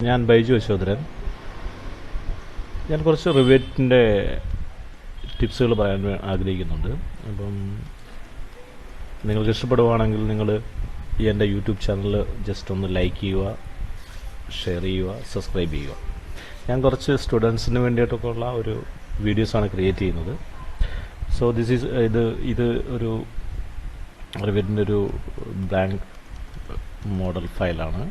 ഞാൻ ബൈജു യശോധരൻ. ഞാൻ കുറച്ച് റിവേറ്റിൻ്റെ ടിപ്സുകൾ പറയാൻ ആഗ്രഹിക്കുന്നുണ്ട്. അപ്പം നിങ്ങൾക്ക് ഇഷ്ടപ്പെടുവാണെങ്കിൽ നിങ്ങൾ എൻ്റെ യൂട്യൂബ് ചാനൽ ജസ്റ്റ് ഒന്ന് ലൈക്ക് ചെയ്യുക, ഷെയർ ചെയ്യുക, സബ്സ്ക്രൈബ് ചെയ്യുക. ഞാൻ കുറച്ച് സ്റ്റുഡൻസിന് വേണ്ടിയിട്ടൊക്കെ ഉള്ള ഒരു വീഡിയോസാണ് ക്രിയേറ്റ് ചെയ്യുന്നത്. സോ ഇത് ഒരു റിവേറ്റിൻ്റെ ഒരു ബ്ലാങ്ക് മോഡൽ ഫയലാണ്.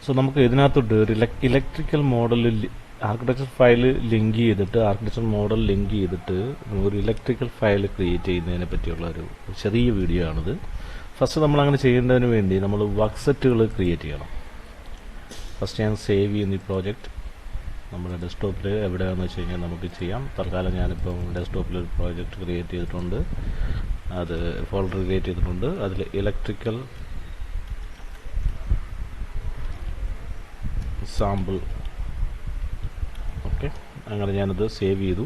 സോ നമുക്ക് ഇതിനകത്തോട്ട് ഒരു electrical model architecture file link ചെയ്തിട്ട് ഒരു ഇലക്ട്രിക്കൽ ഫയൽ ക്രിയേറ്റ് ചെയ്യുന്നതിനെ പറ്റിയുള്ള ഒരു ചെറിയ വീഡിയോ ആണിത്. ഫസ്റ്റ് നമ്മളങ്ങനെ ചെയ്യേണ്ടതിന് വേണ്ടി നമ്മൾ വർക്ക്സെറ്റുകൾ ക്രിയേറ്റ് ചെയ്യണം. ഫസ്റ്റ് ഞാൻ സേവ് ചെയ്യുന്ന ഈ പ്രോജക്റ്റ് നമ്മുടെ ഡെസ്ക്ടോപ്പിൽ എവിടെയാണെന്ന് വെച്ച് കഴിഞ്ഞാൽ നമുക്ക് ചെയ്യാം. തൽക്കാലം ഞാനിപ്പം ഡെസ്ക്ടോപ്പിൽ ഒരു പ്രോജക്റ്റ് ക്രിയേറ്റ് ചെയ്തിട്ടുണ്ട്, അത് ഫോൾഡർ ക്രിയേറ്റ് ചെയ്തിട്ടുണ്ട്. അതിൽ ഇലക്ട്രിക്കൽ സാമ്പിൾ, ഓക്കെ, അങ്ങനെ ഞാനത് സേവ് ചെയ്തു.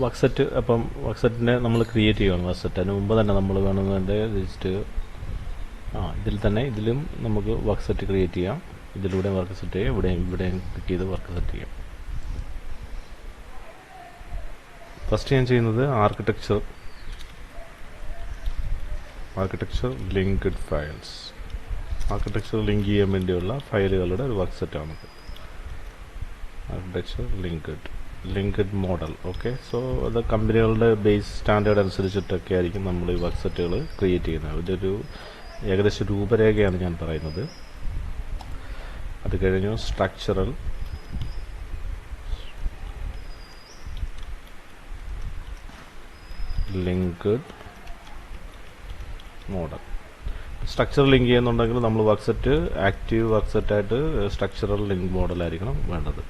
വർക്ക്സെറ്റിനെ നമ്മൾ ക്രിയേറ്റ് ചെയ്യണം. വർക്ക്സെറ്റ് അതിന് മുമ്പ് തന്നെ നമ്മൾ വേണമെന്നുണ്ട് ജസ്റ്റ് ഇതിലും നമുക്ക് വർക്ക്സെറ്റ് ക്രിയേറ്റ് ചെയ്യാം. ഇതിലൂടെ വർക്ക്സെറ്റ് ചെയ്യാം, ഇവിടെയും ക്ലിക്ക് ചെയ്ത് വർക്ക്സെറ്റ് ചെയ്യാം. ഫസ്റ്റ് ഞാൻ ചെയ്യുന്നത് architecture linked files, architecture link ചെയ്യാൻ വേണ്ടിയുള്ള ഫയലുകളുടെ ഒരു വർക്ക്സെറ്റാണത്. Architecture linked model, okay. So അത് കമ്പനികളുടെ ബേസ് സ്റ്റാൻഡേർഡ് അനുസരിച്ചിട്ടൊക്കെ ആയിരിക്കും നമ്മൾ ഈ വർക്ക്സെറ്റുകൾ ക്രിയേറ്റ് ചെയ്യുന്നത്. ഇതൊരു ഏകദേശം രൂപരേഖയാണ് ഞാൻ പറയുന്നത്. അത് കഴിഞ്ഞു structural linked model. Structural link ചെയ്യുന്നുണ്ടെങ്കിൽ നമ്മൾ വർക്ക്സെറ്റ് ആക്റ്റീവ് വർക്ക്സെറ്റായിട്ട് സ്ട്രക്ചറൽ ലിങ്ക് മോഡലായിരിക്കണം വേണ്ടത്.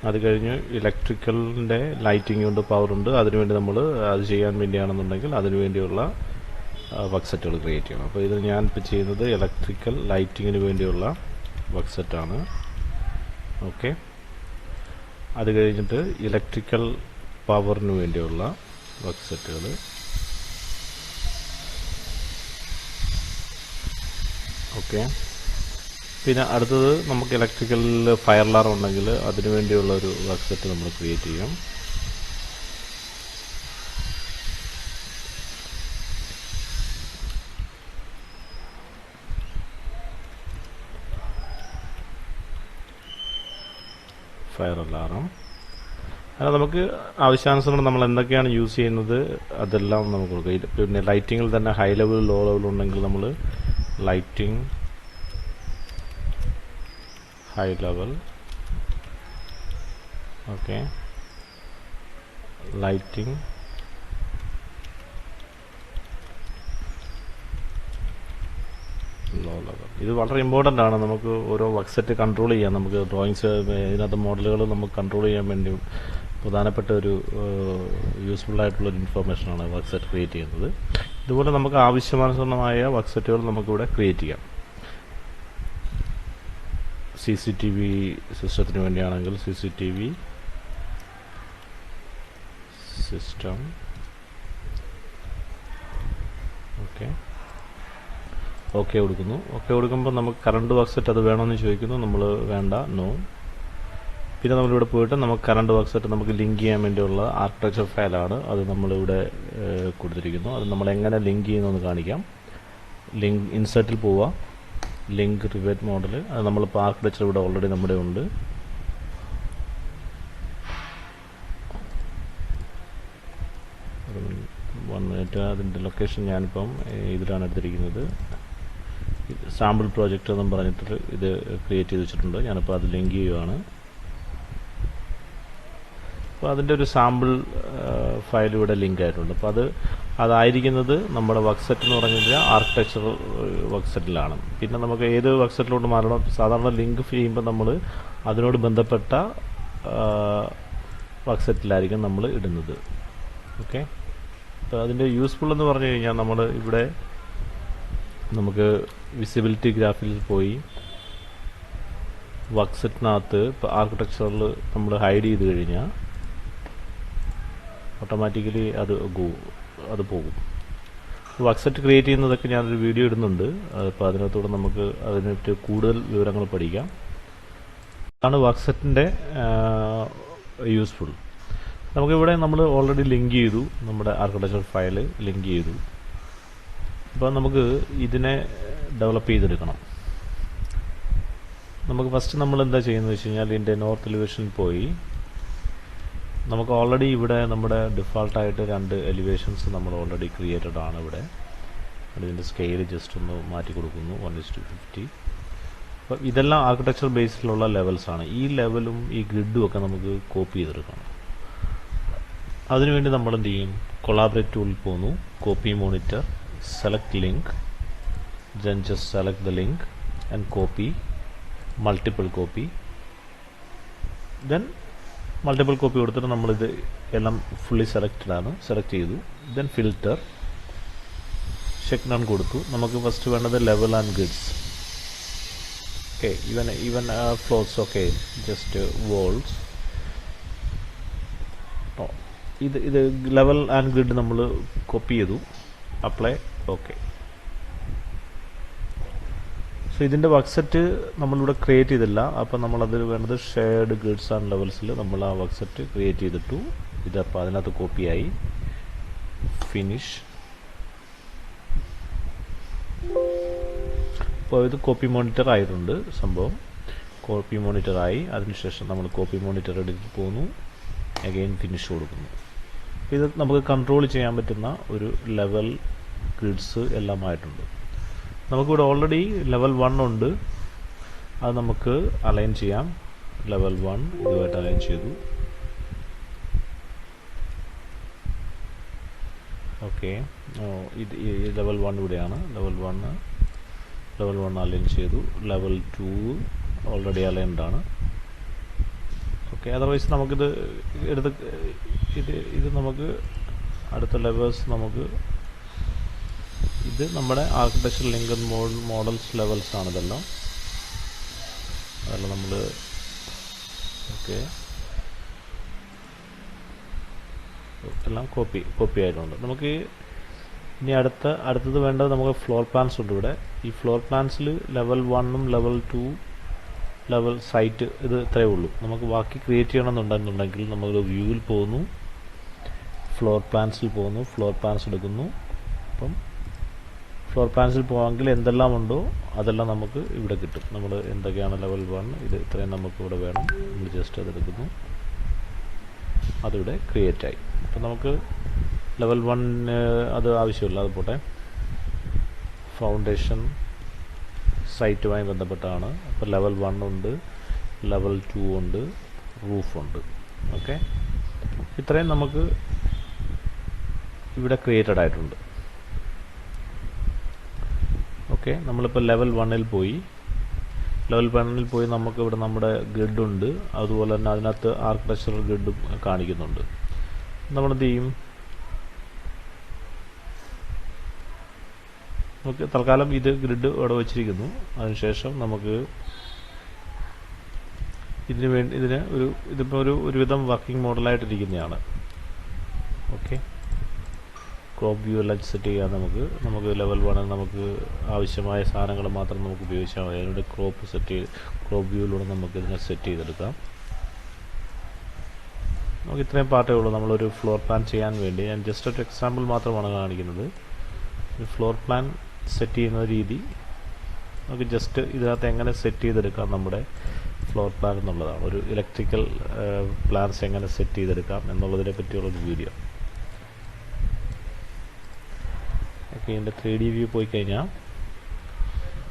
അത് കഴിഞ്ഞ് ഇലക്ട്രിക്കലിൻ്റെ ലൈറ്റിംഗ് ഉണ്ട്, പവറുണ്ട്. അതിനുവേണ്ടി നമ്മൾ അത് ചെയ്യാൻ വേണ്ടിയാണെന്നുണ്ടെങ്കിൽ അതിനുവേണ്ടിയുള്ള വർക്ക്സെറ്റുകൾ ക്രിയേറ്റ് ചെയ്യണം. അപ്പോൾ ഇത് ഞാൻ ഇപ്പോൾ ചെയ്യുന്നത് ഇലക്ട്രിക്കൽ ലൈറ്റിങ്ങിന് വേണ്ടിയുള്ള വർക്ക്സെറ്റാണ്, ഓക്കെ. അത് കഴിഞ്ഞിട്ട് ഇലക്ട്രിക്കൽ പവറിന് വേണ്ടിയുള്ള വർക്ക്സെറ്റുകൾ, ഓക്കെ. പിന്നെ അടുത്തത് നമുക്ക് ഇലക്ട്രിക്കൽ ഫയർ അലാറം ഉണ്ടെങ്കിൽ അതിനു വേണ്ടിയുള്ള ഒരു വർക്ക്സെറ്റ് നമ്മൾ ക്രിയേറ്റ് ചെയ്യും. ഫയർ അലാറം അല്ല, നമുക്ക് ആവശ്യാനുസരണം നമ്മൾ എന്തൊക്കെയാണ് യൂസ് ചെയ്യുന്നത് അതെല്ലാം നമുക്ക് കൊടുക്കുക. പിന്നെ ലൈറ്റിങ്ങിൽ തന്നെ ഹൈ ലെവൽ ലോ ലെവൽ ഉണ്ടെങ്കിൽ നമ്മൾ lighting high level, okay, lighting low level. ഇത് വളരെ ഇമ്പോർട്ടൻ്റ് ആണ്. നമുക്ക് ഓരോ വർക്ക്സെറ്റ് കൺട്രോൾ ചെയ്യാം. നമുക്ക് ഡ്രോയിങ്സ് ഇതിനകത്ത് മോഡലുകൾ നമുക്ക് കൺട്രോൾ ചെയ്യാൻ വേണ്ടി പ്രധാനപ്പെട്ട ഒരു യൂസ്ഫുൾ ആയിട്ടുള്ളൊരു ഇൻഫർമേഷനാണ് വർക്ക്സെറ്റ് ക്രിയേറ്റ് ചെയ്യുന്നത്. ഇതുപോലെ നമുക്ക് ആവശ്യമാനുസരണമായ വർക്ക്സെറ്റുകൾ നമുക്കിവിടെ ക്രിയേറ്റ് ചെയ്യാം. CCTV സിസ്റ്റത്തിന് വേണ്ടിയാണെങ്കിൽ CCTV സിസ്റ്റം, ഓക്കെ കൊടുക്കുന്നു. ഓക്കെ കൊടുക്കുമ്പോൾ നമുക്ക് കറണ്ട് വർക്ക്സെറ്റ് അത് വേണമെന്ന് ചോദിക്കുന്നു. നമ്മൾ വേണ്ട, നോ. പിന്നെ നമ്മളിവിടെ പോയിട്ട് നമുക്ക് കറണ്ട് വർക്ക്സെറ്റ് നമുക്ക് ലിങ്ക് ചെയ്യാൻ വേണ്ടിയുള്ള ആർക്കിടെക്ചർ ഫയലാണ്. അത് നമ്മളിവിടെ കൊടുത്തിരിക്കുന്നു. അത് നമ്മൾ എങ്ങനെ ലിങ്ക് ചെയ്യുന്നതെന്ന് കാണിക്കാം. ലിങ്ക് ഇൻസേർട്ടിൽ പോവുക, ലിങ്ക് റിവേറ്റ് മോഡൽ. അത് നമ്മളിപ്പോൾ ആർക്കിടെക്ചർ ഇവിടെ ഓൾറെഡി നമ്മുടെ ഉണ്ട്. അതിൻ്റെ ലൊക്കേഷൻ ഞാനിപ്പം ഇതിലാണ് എടുത്തിരിക്കുന്നത്. സാമ്പിൾ പ്രോജക്റ്റ് എന്നും പറഞ്ഞിട്ട് ഇത് ക്രിയേറ്റ് ചെയ്ത് വെച്ചിട്ടുണ്ട്. ഞാനിപ്പോൾ അത് ലിങ്ക് ചെയ്യുകയാണ്. അപ്പോൾ അതിൻ്റെ ഒരു സാമ്പിൾ ഫയൽ ഇവിടെ ലിങ്ക് ആയിട്ടുണ്ട്. അപ്പോൾ അതായിരിക്കുന്നത് നമ്മുടെ വർക്ക്സെറ്റ് എന്ന് പറഞ്ഞാൽ ആർക്കിടെക്ചർ വർക്ക്സെറ്റിലാണ്. പിന്നെ നമുക്ക് ഏത് വർക്ക്സെറ്റിലോട്ട് മാറണം, സാധാരണ ലിങ്ക് ചെയ്യുമ്പോൾ നമ്മൾ അതിനോട് ബന്ധപ്പെട്ട വർക്ക്സെറ്റിലായിരിക്കും നമ്മൾ ഇടുന്നത്, ഓക്കെ. അപ്പോൾ അതിൻ്റെ യൂസ്ഫുൾ എന്ന് പറഞ്ഞു കഴിഞ്ഞാൽ നമ്മൾ ഇവിടെ നമുക്ക് വിസിബിലിറ്റി ഗ്രാഫിൽ പോയി വർക്ക്സെറ്റിനകത്ത് ഇപ്പോൾ ആർക്കിടെക്ചറിൽ നമ്മൾ ഹൈഡ് ചെയ്ത് കഴിഞ്ഞാൽ ഓട്ടോമാറ്റിക്കലി അത് പോകും. വർക്ക്സെറ്റ് ക്രിയേറ്റ് ചെയ്യുന്നതൊക്കെ ഞാനൊരു വീഡിയോ ഇടുന്നുണ്ട്. അപ്പോൾ അതിനകത്തൂടെ നമുക്ക് അതിനെപ്പറ്റി കൂടുതൽ വിവരങ്ങൾ പഠിക്കാം. അതാണ് വർക്ക്സെറ്റിൻ്റെ യൂസ്ഫുൾ. നമുക്കിവിടെ നമ്മൾ ഓൾറെഡി ലിങ്ക് ചെയ്തു, നമ്മുടെ ആർക്കിടെക്ചർ ഫയൽ ലിങ്ക് ചെയ്തു. അപ്പോൾ നമുക്ക് ഇതിനെ ഡെവലപ്പ് ചെയ്തെടുക്കണം. നമുക്ക് ഫസ്റ്റ് നമ്മൾ എന്താ ചെയ്യുന്നത് വെച്ച് കഴിഞ്ഞാൽ ഇതിൻ്റെ നോർത്ത് എലിവേഷനിൽ പോയി നമുക്ക് ഓൾറെഡി ഇവിടെ നമ്മുടെ ഡിഫാൾട്ടായിട്ട് 2 എലിവേഷൻസ് നമ്മൾ ഓൾറെഡി ക്രിയേറ്റഡ് ആണ് ഇവിടെ. ഇതിൻ്റെ സ്കെയിൽ ജസ്റ്റ് ഒന്ന് മാറ്റി കൊടുക്കുന്നു 1:50. അപ്പോൾ ഇതെല്ലാം ആർക്കിടെക്ചർ ബേസിലുള്ള ലെവൽസാണ്. ഈ ലെവലും ഈ ഗ്രിഡും ഒക്കെ നമുക്ക് കോപ്പി ചെയ്തെടുക്കണം. അതിനുവേണ്ടി നമ്മൾ എന്ത് ചെയ്യും, കൊളാബറേറ്റ് ടൂളിൽ പോകുന്നു, copy monitor, select link, then just select the link and copy, multiple copy, then multiple copy കൊടുത്തിട്ട് നമ്മളിത് എല്ലാം ഫുള്ളി സെലക്റ്റഡ് ആണ്, സെലക്ട് ചെയ്തു. then filter, check none കൊടുത്തു. നമുക്ക് ഫസ്റ്റ് വേണ്ടത് level and grids. Okay, even floors, okay, just walls. ഇത് level and grid നമ്മൾ കോപ്പി ചെയ്തു, അപ്ലൈ, ഓക്കെ. സോ ഇതിൻ്റെ വർക്ക്സെറ്റ് നമ്മളിവിടെ ക്രിയേറ്റ് ചെയ്തില്ല. അപ്പോൾ നമ്മളതിൽ വേണ്ടത് ഷെയർഡ് ഗ്രിഡ്സ് ആൻഡ് ലെവൽസിൽ നമ്മൾ ആ വർക്ക്സെറ്റ് ക്രിയേറ്റ് ചെയ്തിട്ടു. ഇതപ്പോൾ അതിനകത്ത് കോപ്പിയായി. ഫിനിഷ്. അപ്പോൾ ഇത് കോപ്പി മോണിറ്റർ ആയിട്ടുണ്ട് സംഭവം. കോപ്പി മോണിറ്ററായി. അതിനുശേഷം നമ്മൾ കോപ്പി മോണിറ്റർ എടുത്ത് പോകുന്നു, അഗെയിൻ ഫിനിഷ് കൊടുക്കുന്നു. ഇത് നമുക്ക് കൺട്രോൾ ചെയ്യാൻ പറ്റുന്ന ഒരു ലെവൽ ഗ്രിഡ്സ് എല്ലാം ആയിട്ടുണ്ട്. നമുക്കിവിടെ ഓൾറെഡി ലെവൽ 1 ഉണ്ട്, അത് നമുക്ക് അലൈൻ ചെയ്യാം. ലെവൽ 1 ഇതുമായിട്ട് അലൈൻ ചെയ്തു. ഓക്കെ, ഇത് ലെവൽ 1 ഇവിടെയാണ്. ലെവൽ 1 അലൈൻ ചെയ്തു. ലെവൽ 2 ഓൾറെഡി അലൈൻഡ് ആണ്. ഓക്കെ, അതർവൈസ് നമുക്കിത് എടുത്ത് ഇത് നമുക്ക് അടുത്ത ലെവൽസ് നമുക്ക് ഇത് നമ്മുടെ ആർക്കിടെക്ചർ ലിങ്ക് മോഡൽസ് ലെവൽസ് ആണ് ഇതെല്ലാം. അതെല്ലാം നമ്മൾ ഓക്കെ എല്ലാം കോപ്പി ആയിട്ടുണ്ട്. നമുക്ക് ഇനി അടുത്തത് വേണ്ടത് നമുക്ക് ഫ്ലോർ പ്ലാൻസ് ഉണ്ട് ഇവിടെ. ഈ ഫ്ലോർ പ്ലാൻസിൽ ലെവൽ 1ഉം ലെവൽ 2 ലെവൽ സൈറ്റ് ഇത് ഇത്രയേ ഉള്ളൂ. നമുക്ക് ബാക്കി ക്രിയേറ്റ് ചെയ്യണമെന്നുണ്ടെങ്കിൽ നമ്മൾ വ്യൂവിൽ പോകുന്നു, ഫ്ലോർ പ്ലാൻസിൽ പോകുന്നു, ഫ്ലോർ പ്ലാൻസ് എടുക്കുന്നു. അപ്പം ഫ്ലോർ പ്ലാൻസിൽ പോകാമെങ്കിൽ എന്തെല്ലാം ഉണ്ടോ അതെല്ലാം നമുക്ക് ഇവിടെ കിട്ടും. നമ്മൾ എന്തൊക്കെയാണ് ലെവൽ 1 ഇത് ഇത്രയും നമുക്ക് ഇവിടെ വേണം, നമ്മൾ ജസ്റ്റ് അതെടുക്കുന്നു, അതിവിടെ ക്രിയേറ്റ് ആയി. അപ്പം നമുക്ക് ലെവൽ 1 അത് ആവശ്യമില്ല, അത് പോട്ടെ. ഫൗണ്ടേഷൻ സൈറ്റുമായി ബന്ധപ്പെട്ടാണ്. അപ്പോൾ ലെവൽ 1 ഉണ്ട്, ലെവൽ 2 ഉണ്ട്, റൂഫുണ്ട്. ഓക്കെ, ഇത്രയും നമുക്ക് ഇവിടെ ക്രിയേറ്റഡ് ആയിട്ടുണ്ട്. ഓക്കെ, നമ്മളിപ്പോൾ ലെവൽ 1ൽ പോയി. നമുക്ക് ഇവിടെ നമ്മുടെ ഗ്രിഡുണ്ട്, അതുപോലെ തന്നെ അതിനകത്ത് ആർക്കിടെക്ചറൽ ഗ്രിഡും കാണിക്കുന്നുണ്ട്. നമ്മളെന്ത് ചെയ്യും, നമുക്ക് തൽക്കാലം ഇത് ഗ്രിഡ് ഇവിടെ വച്ചിരിക്കുന്നു. അതിനുശേഷം നമുക്ക് ഇതിപ്പോൾ ഒരുവിധം വർക്കിംഗ് മോഡലായിട്ടിരിക്കുന്നതാണ്. ഓക്കെ, ക്രോപ്പ് വ്യൂ എല്ലാം സെറ്റ് ചെയ്യാൻ നമുക്ക് ലെവൽ 1 നമുക്ക് ആവശ്യമായ സാധനങ്ങൾ മാത്രം നമുക്ക് ഉപയോഗിച്ചാൽ മതി. അതിലൂടെ ക്രോപ്പ് വ്യൂയിലൂടെ നമുക്ക് ഇതിനെ സെറ്റ് ചെയ്തെടുക്കാം. നമുക്ക് ഇത്രയും പാർട്ടേ ഉള്ളൂ. നമ്മളൊരു ഫ്ലോർ പ്ലാൻ ചെയ്യാൻ വേണ്ടി ഞാൻ ജസ്റ്റ് ഒരു എക്സാമ്പിൾ മാത്രമാണ് കാണിക്കുന്നത്. ഫ്ലോർ പ്ലാൻ സെറ്റ് ചെയ്യുന്ന രീതി നമുക്ക് ജസ്റ്റ് ഇതിനകത്ത് എങ്ങനെ സെറ്റ് ചെയ്തെടുക്കാം നമ്മുടെ ഫ്ലോർ പ്ലാൻ എന്നുള്ളതാണ്. ഒരു ഇലക്ട്രിക്കൽ പ്ലാൻസ് എങ്ങനെ സെറ്റ് ചെയ്തെടുക്കാം എന്നുള്ളതിനെ പറ്റിയുള്ളൊരു വീഡിയോ. ഓക്കെ, ഇതിൻ്റെ 3D വ്യൂ പോയി കഴിഞ്ഞാൽ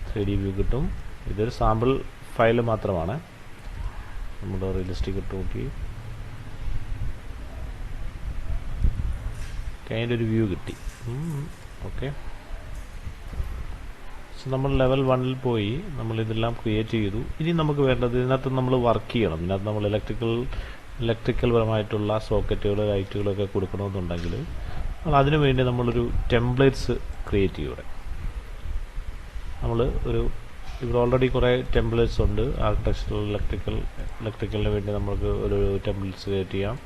3D വ്യൂ കിട്ടും. ഇതൊരു സാമ്പിൾ ഫയൽ മാത്രമാണ്. നമ്മൾ റിയലിസ്റ്റിക് ഇട്ട് നോക്കി അതിൻ്റെ ഒരു വ്യൂ കിട്ടി. ഓക്കെ, സോ നമ്മൾ ലെവൽ 1ൽ പോയി നമ്മളിതെല്ലാം ക്രിയേറ്റ് ചെയ്തു. ഇനി നമുക്ക് വേണ്ടത് ഇതിനകത്ത് നമ്മൾ വർക്ക് ചെയ്യണം. ഇതിനകത്ത് നമ്മൾ ഇലക്ട്രിക്കൽ പരമായിട്ടുള്ള സോക്കറ്റുകൾ ലൈറ്റുകളൊക്കെ കൊടുക്കണമെന്നുണ്ടെങ്കിൽ അതിനു വേണ്ടി നമ്മളൊരു ടെംപ്ലേറ്റ്സ് ക്രിയേറ്റ് ചെയ്യും. ഇവിടെ ഓൾറെഡി കുറേ ടെംപ്ലേറ്റ്സ് ഉണ്ട്. ആർക്കിടെക്ചറൽ ഇലക്ട്രിക്കലിന് വേണ്ടി നമുക്ക് ഒരു ടെംപ്ലേറ്റ്സ് ക്രിയേറ്റ് ചെയ്യാം.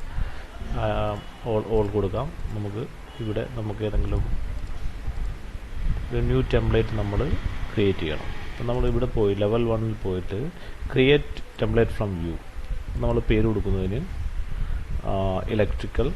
ഓൾ കൊടുക്കാം. നമുക്ക് ഇവിടെ നമുക്ക് ഏതെങ്കിലും ഒരു ന്യൂ ടെംപ്ലേറ്റ് നമ്മൾ ക്രിയേറ്റ് ചെയ്യണം. അപ്പം നമ്മൾ ഇവിടെ പോയി ലെവൽ 1-ൽ പോയിട്ട് ക്രിയേറ്റ് ടെംപ്ലേറ്റ് ഫ്രം വ്യൂ നമ്മൾ പേര് കൊടുക്കുന്നതിന് ഇലക്ട്രിക്കൽ